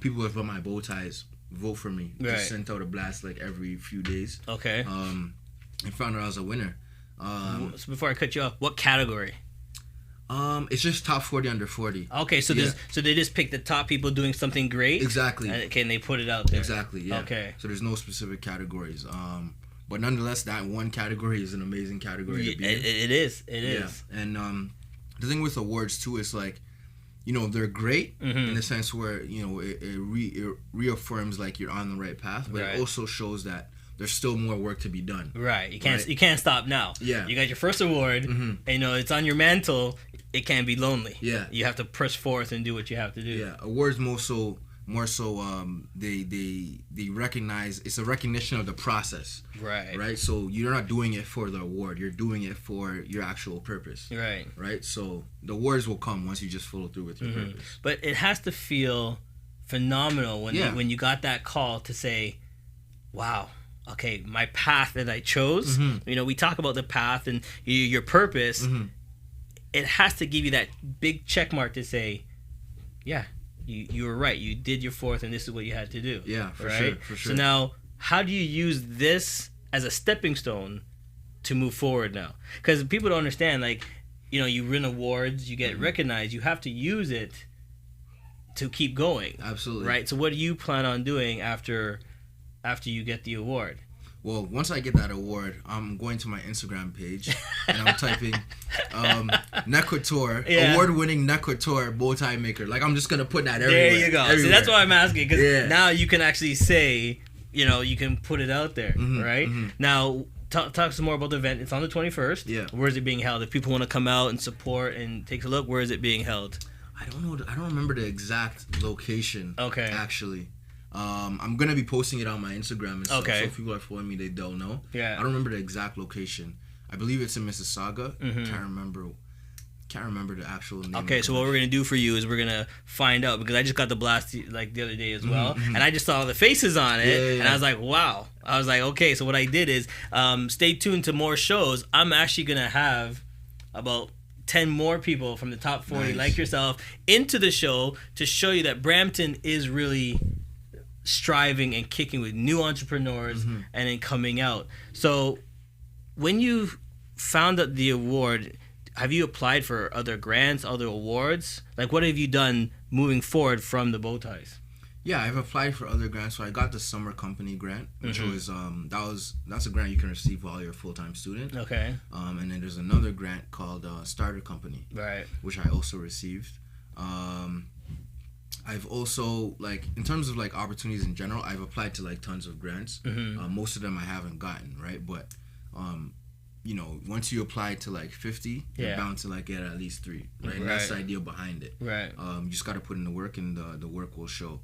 B: people with my bow ties vote for me.
A: Right.
B: Just sent out a blast like every few days.
A: Okay.
B: And found out I was a winner.
A: So before I cut you off, what category?
B: It's just top 40 under 40.
A: Okay, so they just pick the top people doing something great.
B: Exactly.
A: And they put it out there.
B: Exactly. Yeah.
A: Okay.
B: So there's no specific categories. But nonetheless, that one category is an amazing category to be in.
A: It is. It is.
B: And the thing with awards too is like, they're great in the sense where it reaffirms like you're on the right path, but it also shows that there's still more work to be done.
A: Right. You can't stop now.
B: Yeah.
A: You got your first award, and it's on your mantle. It can't be lonely.
B: Yeah.
A: You have to push forth and do what you have to do.
B: Yeah. Awards more so they recognize, it's a recognition of the process. Right. So you're not doing it for the award. You're doing it for your actual purpose. Right. So the awards will come once you just follow through with your purpose.
A: But it has to feel phenomenal when you got that call to say, wow, okay, my path that I chose, we talk about the path and your purpose. It has to give you that big check mark to say, yeah, you were right. You did your fourth, and this is what you had to do.
B: Yeah, for sure.
A: So now, how do you use this as a stepping stone to move forward now? Because people don't understand, like, you win awards, you get recognized, you have to use it to keep going.
B: Absolutely.
A: Right? So what do you plan on doing after you get the award?
B: Well, once I get that award, I'm going to my Instagram page and I'm typing Nequator, award-winning Nequator bow tie maker. Like, I'm just going to put that everywhere.
A: There you go.
B: Everywhere.
A: See, that's why I'm asking, because now you can actually say, you can put it out there, right? Now, talk some more about the event. It's on the 21st.
B: Yeah.
A: Where is it being held? If people want to come out and support and take a look, where is it being held?
B: I don't know. I don't remember the exact location.
A: Okay.
B: Actually. I'm gonna be posting it on my Instagram and stuff. So if people are following me, they'll know.
A: Yeah.
B: I don't remember the exact location. I believe it's in Mississauga. Can't remember the actual name.
A: Okay, so what we're gonna do for you is we're gonna find out, because I just got the blast like the other day as well, and I just saw all the faces on it, and I was like, wow. I was like, okay. So what I did is, stay tuned to more shows. I'm actually gonna have about 10 more people from the top 40 like yourself into the show to show you that Brampton is really striving and kicking with new entrepreneurs and then coming out. So when you found out the award, have you applied for other grants, other awards? Like, what have you done moving forward from the bow ties?
B: Yeah, I've applied for other grants. So I got the summer company grant, which was that's a grant you can receive while you're a full-time student.
A: Okay.
B: And then there's another grant called Starter Company,
A: right, which
B: I also received. I've also, like, in terms of like opportunities in general, I've applied to like tons of grants. Most of them I haven't gotten, right? But once you apply to like 50, you're bound to like get at least 3, right? And that's the idea behind it.
A: Right.
B: You just got to put in the work, and the work will show.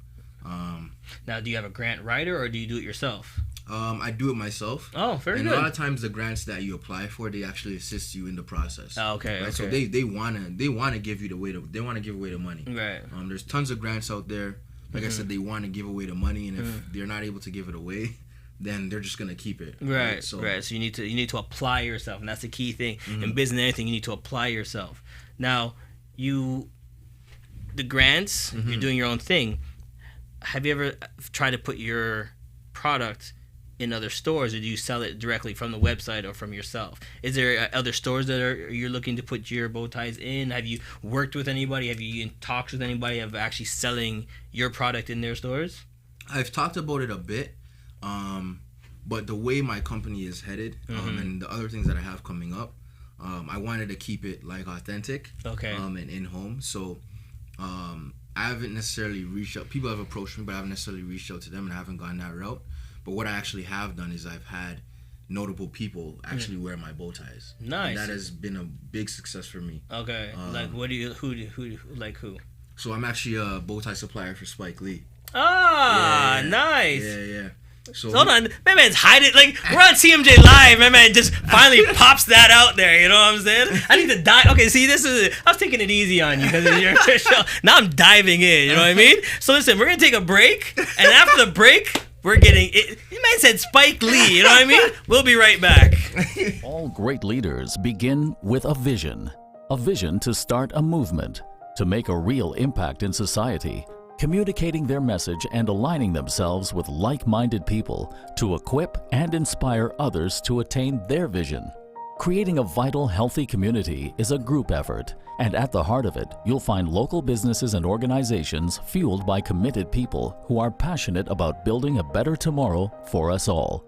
A: Now, do you have a grant writer, or do you do it yourself?
B: I do it myself.
A: Oh, very good.
B: And a lot of times the grants that you apply for, they actually assist you in the process.
A: Oh, okay.
B: Right?
A: Okay.
B: So they wanna give you they wanna give away the money.
A: Right.
B: There's tons of grants out there. Like I said, they want to give away the money, and if they're not able to give it away, then they're just gonna keep it.
A: Right. So you need to apply yourself, and that's the key thing in business. Anything, you need to apply yourself. Now, the grants, you're doing your own thing. Have you ever tried to put your product in other stores, or do you sell it directly from the website or from yourself? Is there other stores that you're looking to put your bow ties in? Have you worked with anybody? Have you in talks with anybody of actually selling your product in their stores?
B: I've talked about it a bit, but the way my company is headed, and the other things that I have coming up, I wanted to keep it like authentic, and in home. So I haven't necessarily reached out. People have approached me, but I haven't necessarily reached out to them, and I haven't gone that route. But what I actually have done is I've had notable people actually wear my bow ties.
A: Nice.
B: And that has been a big success for me.
A: Okay. Like, who?
B: So I'm actually a bow tie supplier for Spike Lee.
A: Ah, nice.
B: Yeah. So
A: hold on, my man's hiding. Like, we're on CMJ Live. My man just finally pops that out there. You know what I'm saying? I need to dive. Okay, see, I was taking it easy on you because of your show. Now I'm diving in. You know what I mean? So listen, we're gonna take a break, and after the break, we're getting it. Your man said Spike Lee. You know what I mean? We'll be right back.
C: All great leaders begin with a vision to start a movement, to make a real impact in society, communicating their message and aligning themselves with like-minded people to equip and inspire others to attain their vision. Creating a vital, healthy community is a group effort, and at the heart of it, you'll find local businesses and organizations fueled by committed people who are passionate about building a better tomorrow for us all.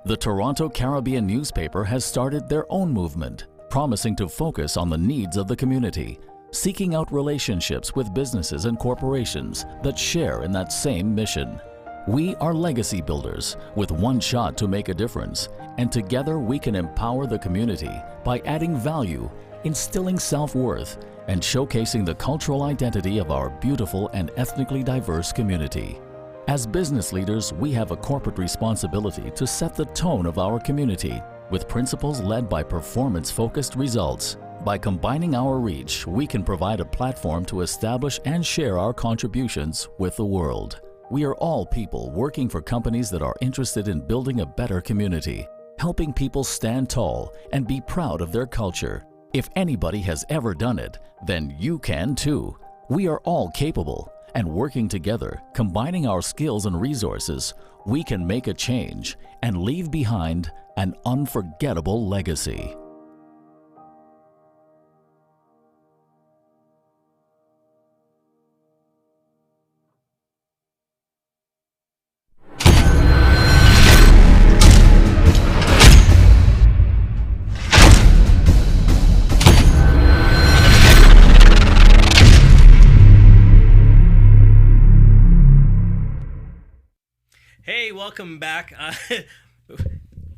C: The Toronto Caribbean newspaper has started their own movement, promising to focus on the needs of the community, seeking out relationships with businesses and corporations that share in that same mission. We are legacy builders with one shot to make a difference, and together we can empower the community by adding value, instilling self-worth, and showcasing the cultural identity of our beautiful and ethnically diverse community. As business leaders, we have a corporate responsibility to set the tone of our community with principles led by performance-focused results. By combining our reach, we can provide a platform to establish and share our contributions with the world. We are all people working for companies that are interested in building a better community, helping people stand tall and be proud of their culture. If anybody has ever done it, then you can too. We are all capable, and working together, combining our skills and resources, we can make a change and leave behind an unforgettable legacy.
A: Hey, welcome back.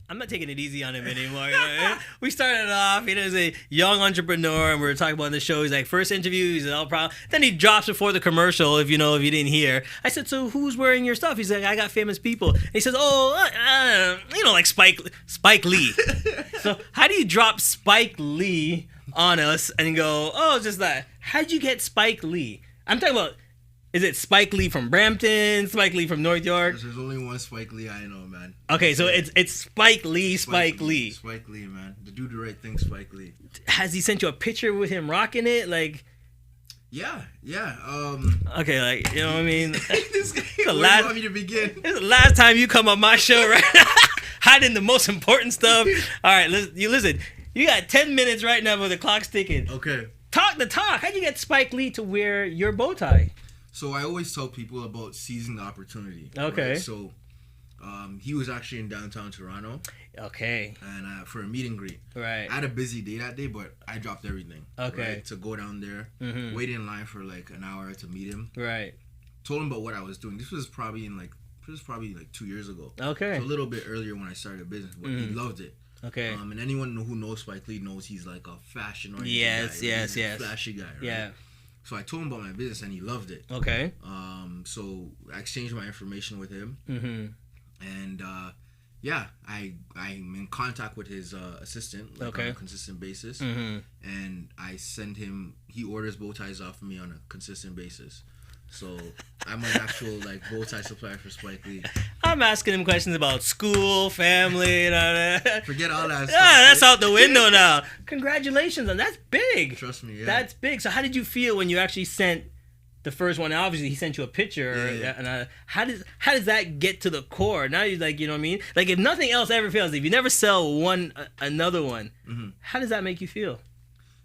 A: I'm not taking it easy on him anymore. You know? We started off, he's a young entrepreneur, and we were talking about on the show. He's like, first interview, he's all proud. Then he drops before the commercial, if you didn't hear. I said, so who's wearing your stuff? He's like, I got famous people. And he says, like Spike Lee. So how do you drop Spike Lee on us and go, oh, just that? How'd you get Spike Lee? I'm talking about, is it Spike Lee from Brampton? Spike Lee from North York?
B: There's only one Spike Lee I know, man.
A: Okay, so it's Spike Lee.
B: Spike Lee, man. The do the right thing, Spike Lee.
A: Has he sent you a picture with him rocking it? Like,
B: yeah.
A: Okay, like, you know what I mean?
B: Where do you want me to begin?
A: This is the last time you come on my show, right? Hiding the most important stuff. All right, listen. You got 10 minutes right now with the clock's ticking.
B: Okay.
A: Talk the talk. How'd you get Spike Lee to wear your bow tie?
B: So I always tell people about seizing the opportunity.
A: Okay.
B: Right? So he was actually in downtown Toronto.
A: Okay.
B: And for a meet and greet.
A: Right.
B: I had a busy day that day, but I dropped everything.
A: Okay.
B: Right, to go down there, wait in line for like an hour to meet him.
A: Right.
B: Told him about what I was doing. This was probably like 2 years ago.
A: Okay.
B: So a little bit earlier when I started a business, but he loved it.
A: Okay.
B: And anyone who knows Spike Lee knows he's like a fashion-oriented guy.
A: Yes.
B: Flashy guy, right?
A: Yeah.
B: So I told him about my business, and he loved it.
A: Okay.
B: So I exchanged my information with him, and I'm in contact with his assistant, on a consistent basis, and I send him. He orders bow ties off of me on a consistent basis. So I'm an actual bow tie supplier for Spike Lee.
A: I'm asking him questions about school, family,
B: Forget all that stuff.
A: Yeah, that's out the window now. Congratulations, and that's big.
B: Trust me, yeah.
A: That's big. So how did you feel when you actually sent the first one? Obviously, he sent you a picture.
B: Yeah.
A: And how does that get to the core? Now you're like, you know what I mean? Like, if nothing else ever fails, if you never sell another one, how does that make you feel?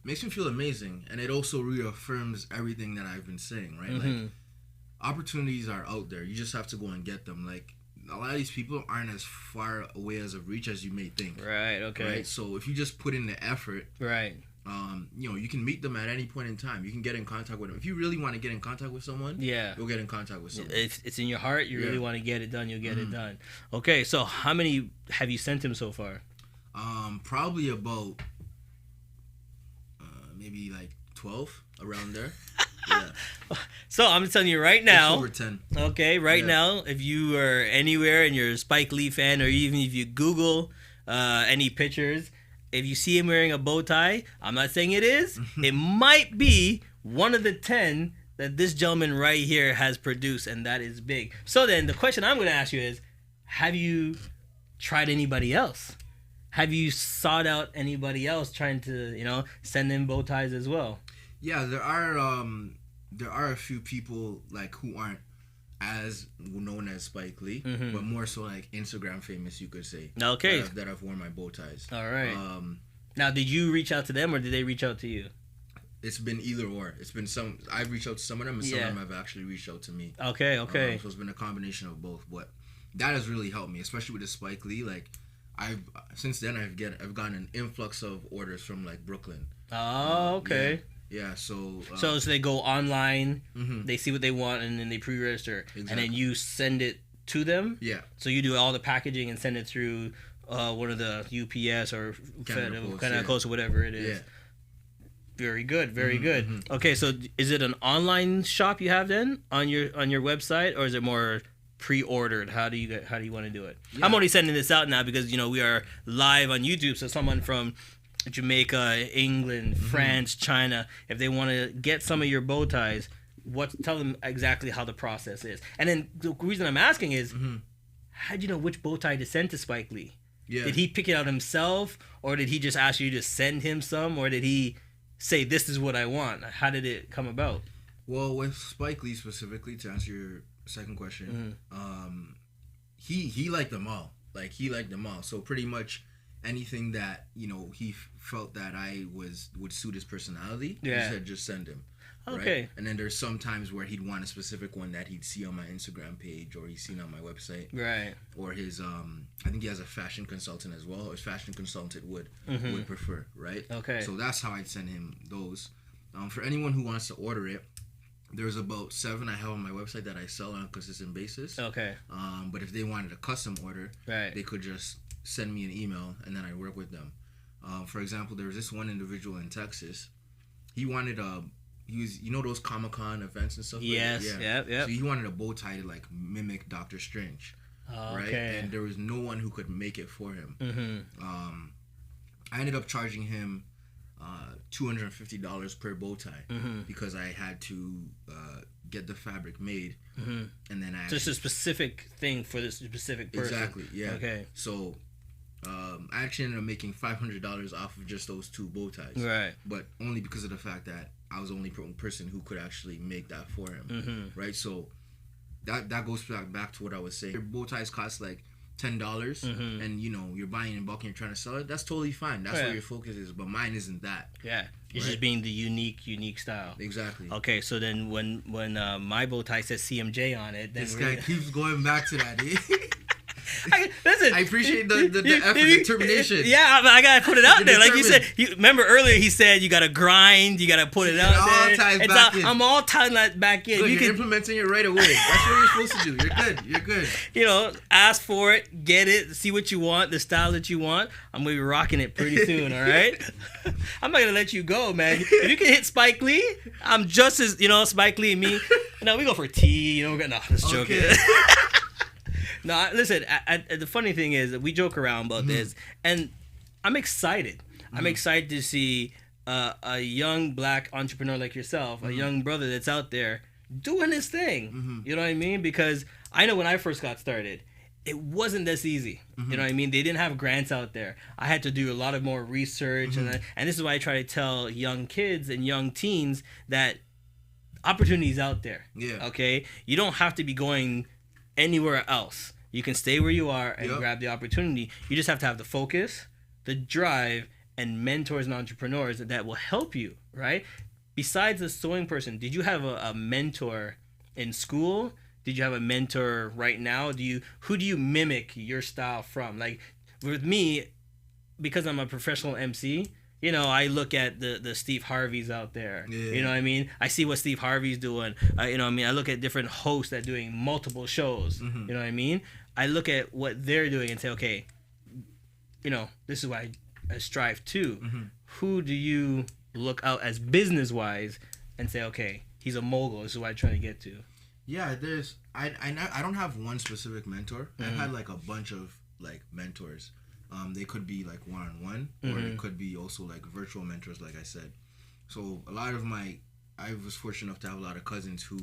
B: Makes me feel amazing, and it also reaffirms everything that I've been saying, right? Like, opportunities are out there. You just have to go and get them. Like, a lot of these people aren't as far away as of reach as you may think.
A: Right, okay.
B: Right? So if you just put in the effort,
A: right,
B: You can meet them at any point in time. You can get in contact with them. If you really want to get in contact with someone, you'll get in contact with someone.
A: It's in your heart. You really want to get it done. You'll get it done. Okay, so how many have you sent him so far?
B: Probably about maybe like 12 around there. Yeah.
A: So I'm telling you right now.
B: It's over 10.
A: Okay, now, if you are anywhere and you're a Spike Lee fan, or even if you Google any pictures, if you see him wearing a bow tie, I'm not saying it is. It might be one of the 10 that this gentleman right here has produced, and that is big. So then the question I'm going to ask you is, have you tried anybody else? Have you sought out anybody else trying to, send in bow ties as well?
B: Yeah, there are a few people like who aren't as known as Spike Lee, but more so like Instagram famous, you could say.
A: Okay.
B: That I've worn my bow ties.
A: All right. Now, did you reach out to them, or did they reach out to you?
B: It's been either or. It's been I've reached out to some of them, and some of them have actually reached out to me.
A: Okay.
B: So it's been a combination of both, but that has really helped me, especially with the Spike Lee. Like, since then I've gotten an influx of orders from like Brooklyn.
A: Oh, okay.
B: Yeah, so
A: they go online, they see what they want, and then they pre-register, and then you send it to them.
B: Yeah.
A: So you do all the packaging and send it through one of the UPS or Canada Post or whatever it is. Yeah. Very good, very good. Okay, so is it an online shop you have then on your website, or is it more pre-ordered? How do you want to do it? Yeah. I'm only sending this out now because we are live on YouTube, so someone from Jamaica, England, France, China, if they want to get some of your bow ties, tell them exactly how the process is. And then the reason I'm asking is, how'd you know which bow tie to send to Spike Lee? Yeah. Did he pick it out himself, or did he just ask you to send him some, or did he say, this is what I want? How did it come about?
B: Well, with Spike Lee specifically, to answer your second question, he liked them all. Like, he liked them all. So pretty much anything that he felt that would suit his personality, he said just send him. Okay. Right? And then there's some times where he'd want a specific one that he'd see on my Instagram page, or he's seen on my website. Right. Or his I think he has a fashion consultant as well. His fashion consultant would prefer, right? Okay. So that's how I'd send him those. For anyone who wants to order it, there's about 7 I have on my website that I sell on a consistent basis. Okay. But if they wanted a custom order, they could just send me an email, and then I work with them. For example, there was this one individual in Texas. He wanted those Comic-Con events and stuff.
A: Yes.
B: Like that? Yeah. So he wanted a bow tie to like mimic Doctor Strange. Right. Okay. And there was no one who could make it for him. I ended up charging him $250 per bow tie because I had to get the fabric made, and then
A: just a specific thing for this specific person.
B: Exactly. Yeah. Okay. So I actually ended up making $500 off of just those 2 bow ties. Right. But only because of the fact that I was the only person who could actually make that for him. Right. So that goes back to what I was saying. Your bow ties cost like $10, and you're buying in bulk and you're trying to sell it. That's totally fine. That's where your focus is. But mine isn't that. Yeah.
A: It's just being the unique style.
B: Exactly.
A: Okay, so then when my bow tie says CMJ on it, then
B: this guy keeps going back to that.
A: Listen,
B: I appreciate the effort, determination.
A: Yeah, I gotta put it out there. Like you said, remember earlier he said you gotta grind, you gotta put it out there. I'm all tying that back in.
B: Good, you're implementing it right away. That's what you're supposed to do. You're good.
A: Ask for it, get it, see what you want, the style that you want. I'm gonna be rocking it pretty soon. All right. I'm not gonna let you go, man. If you can hit Spike Lee, I'm just as Spike Lee and me. No, we go for tea. We're gonna just joking. No, listen, the funny thing is we joke around about this, and I'm excited. I'm excited to see a young black entrepreneur like yourself, a young brother that's out there doing his thing. You know what I mean? Because I know when I first got started, it wasn't this easy. You know what I mean? They didn't have grants out there. I had to do a lot of more research, and this is why I try to tell young kids and young teens that opportunity's out there. Yeah. Okay? You don't have to be going anywhere else. You can stay where you are and grab the opportunity. You just have to have the focus, the drive, and mentors and entrepreneurs that will help you, right? Besides the sewing person, did you have a mentor in school? Did you have a mentor right now? Who do you mimic your style from? Like with me, because I'm a professional MC, you know, I look at the Steve Harveys out there. Yeah. You know what I mean? I see what Steve Harvey's doing. You know what I mean? I look at different hosts that are doing multiple shows. You know what I mean? I look at what they're doing and say, okay, you know, this is what I strive to. Who do you look out as business-wise and say, okay, he's a mogul. This is what I'm trying to get to.
B: Yeah, I don't have one specific mentor. I've had like a bunch of like mentors. They could be like one-on-one, or it could be also like virtual mentors, like I said. So I was fortunate enough to have a lot of cousins who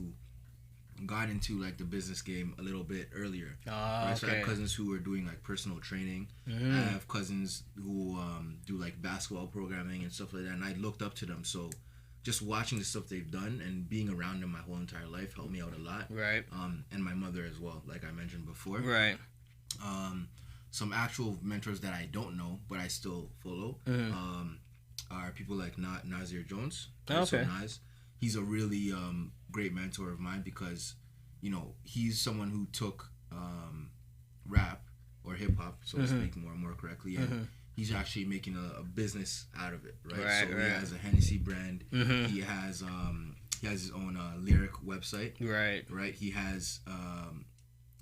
B: got into like the business game a little bit earlier. Right? So I have cousins who are doing like personal training. I have cousins who do like basketball programming and stuff like that, and I looked up to them. So just watching the stuff they've done and being around them my whole entire life helped me out a lot.
A: Right.
B: And my mother as well, like I mentioned before.
A: Right.
B: Some actual mentors that I don't know, but I still follow, are people like Nazir Jones.
A: Okay.
B: So Naz, he's a really great mentor of mine because, you know, he's someone who took rap or hip hop, so to speak, more correctly, and he's actually making a business out of it, right? So he has a Hennessy brand. He has his own lyric website. Right. He has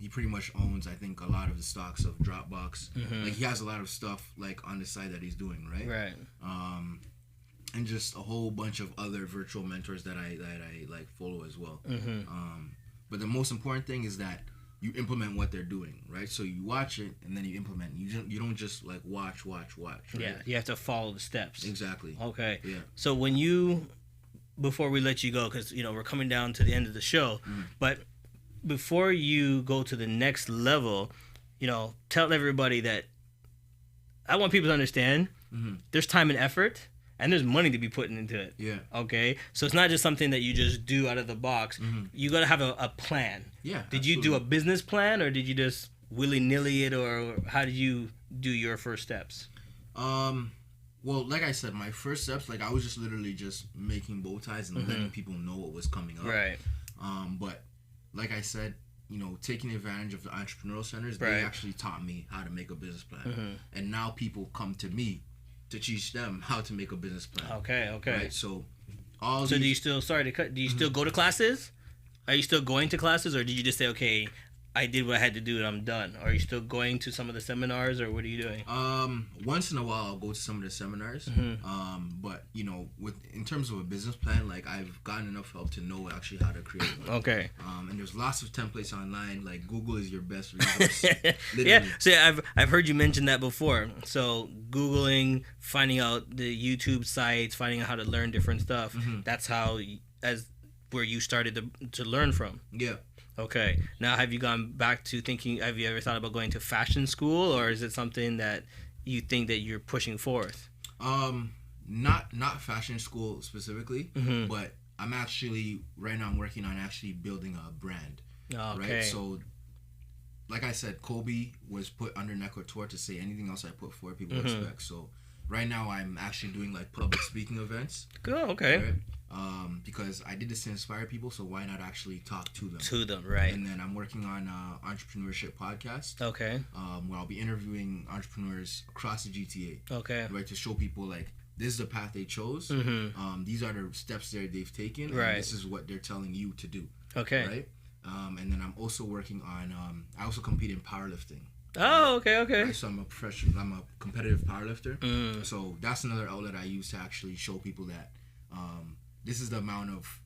B: he pretty much owns, I think, a lot of the stocks of Dropbox. Like he has a lot of stuff like on the side that he's doing, right? And just a whole bunch of other virtual mentors that I like follow as well. But the most important thing is that you implement what they're doing, right? So you watch it and then you implement. You don't just like watch. Right?
A: Yeah, you have to follow the steps.
B: Exactly.
A: Okay.
B: Yeah.
A: So before we let you go, because you know we're coming down to the end of the show, but before you go to the next level, you know, tell everybody that I want people to understand there's time and effort and there's money to be put into it.
B: Yeah.
A: Okay? So it's not just something that you just do out of the box. You got to have a plan.
B: Yeah.
A: Did you do a business plan or did you just willy-nilly it, or how did you do your first steps?
B: Well, like I said, my first steps, like I was just literally just making bow ties and letting people know what was coming up.
A: Right.
B: But like I said, you know, taking advantage of the entrepreneurial centers, they actually taught me how to make a business plan. And now people come to me to teach them how to make a business plan. Okay. Right? So do you still
A: do you still go to classes? Are you still going to classes, or did you just say, okay, I did what I had to do and I'm done? Or are you still going to some of the seminars, or what are you doing?
B: Once in a while I'll go to some of the seminars. But you know, in terms of a business plan, like I've gotten enough help to know actually how to create one. Okay. And there's lots of templates online. Like Google is your best resource.
A: Yeah. So I've heard you mention that before. So Googling, finding out the YouTube sites, finding out how to learn different stuff. That's where you started to learn from. Yeah. Okay. Now, have you gone back to thinking? Have you ever thought about going to fashion school, or is it something that you think that you're pushing forth?
B: Not fashion school specifically, but I'm actually right now. I'm working on actually building a brand. Okay. Right. So, like I said, Kobe was put under neck or tour to say anything else I put forward, people respect. So, right now I'm actually doing like public speaking events. Cool. Okay. Right? Because I did this to inspire people, so why not actually talk to them? Right. And then I'm working on entrepreneurship podcast. Okay. Where I'll be interviewing entrepreneurs across the GTA. Okay. Right, to show people like this is the path they chose. These are the steps they've taken. Right. And this is what they're telling you to do. Okay. Right. And then I'm also working on. I also compete in powerlifting. Oh, okay. Right? So I'm a professional. I'm a competitive powerlifter. So that's another outlet I use to actually show people that. This is the amount of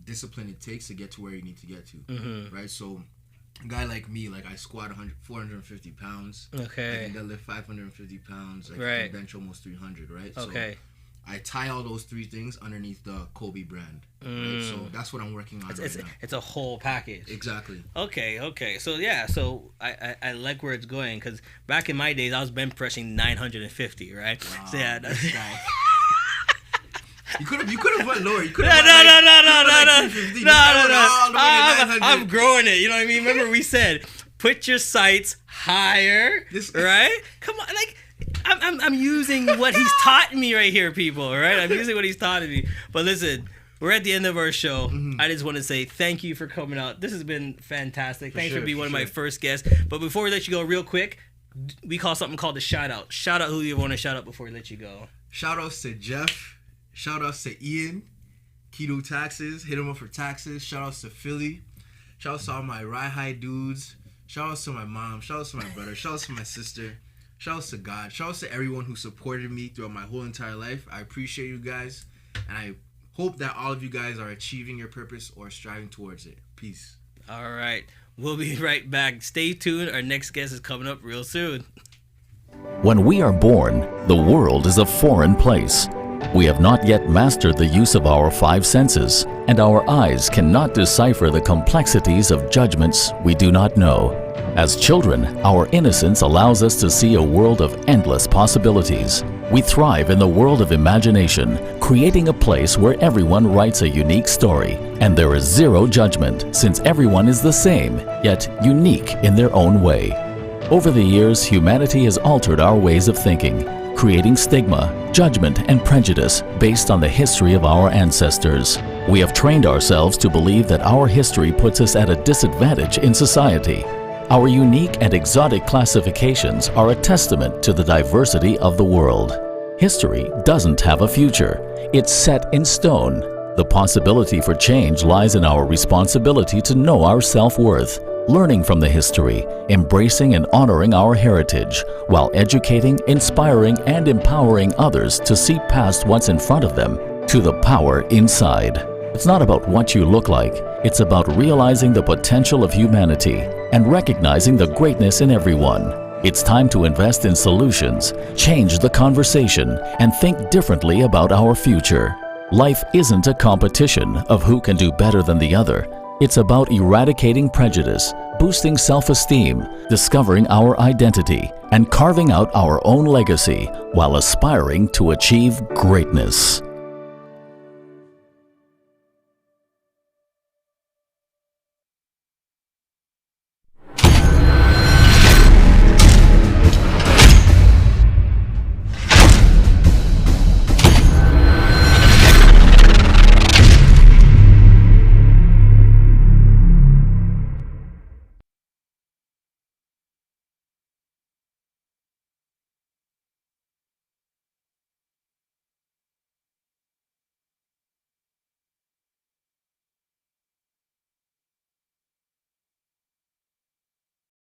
B: discipline it takes to get to where you need to get to, right? So, a guy like me, like I squat 450 pounds. Okay. I can deadlift 550 pounds. I can bench almost 300, right? Okay. So, I tie all those three things underneath the Kobe brand. Right? So that's what I'm working on right now.
A: It's a whole package.
B: Exactly.
A: Okay. So yeah, so I like where it's going, because back in my days I was bench pressing 950, right? Wow, so yeah.
B: You could have went lower. You could
A: No. I'm growing it. You know what I mean? Remember we said, put your sights higher, right? Come on, like I'm using what he's taught me right here, people. Right? I'm using what he's taught me. But listen, we're at the end of our show. I just want to say thank you for coming out. This has been fantastic. Thanks for being one of my first guests. But before we let you go, real quick, we call something called the shout out. Shout out who you want to shout out before we let you go.
B: Shout outs to Jeff. Shout outs to Ian. Keto Taxes. Hit him up for taxes. Shout outs to Philly. Shout outs to all my Rye High dudes. Shout outs to my mom. Shout outs to my brother. Shout outs to my sister. Shout outs to God. Shout outs to everyone who supported me throughout my whole entire life. I appreciate you guys. And I hope that all of you guys are achieving your purpose or striving towards it. Peace.
A: All right. We'll be right back. Stay tuned. Our next guest is coming up real soon.
C: When we are born, the world is a foreign place. We have not yet mastered the use of our five senses, and our eyes cannot decipher the complexities of judgments we do not know. As children, our innocence allows us to see a world of endless possibilities. We thrive in the world of imagination, creating a place where everyone writes a unique story, and there is zero judgment since everyone is the same, yet unique in their own way. Over the years, humanity has altered our ways of thinking, creating stigma, judgment, and prejudice based on the history of our ancestors. We have trained ourselves to believe that our history puts us at a disadvantage in society. Our unique and exotic classifications are a testament to the diversity of the world. History doesn't have a future. It's set in stone. The possibility for change lies in our responsibility to know our self-worth, learning from the history, embracing and honoring our heritage, while educating, inspiring, and empowering others to see past what's in front of them to the power inside. It's not about what you look like. It's about realizing the potential of humanity and recognizing the greatness in everyone. It's time to invest in solutions, change the conversation, and think differently about our future. Life isn't a competition of who can do better than the other. It's about eradicating prejudice, boosting self-esteem, discovering our identity, and carving out our own legacy while aspiring to achieve greatness.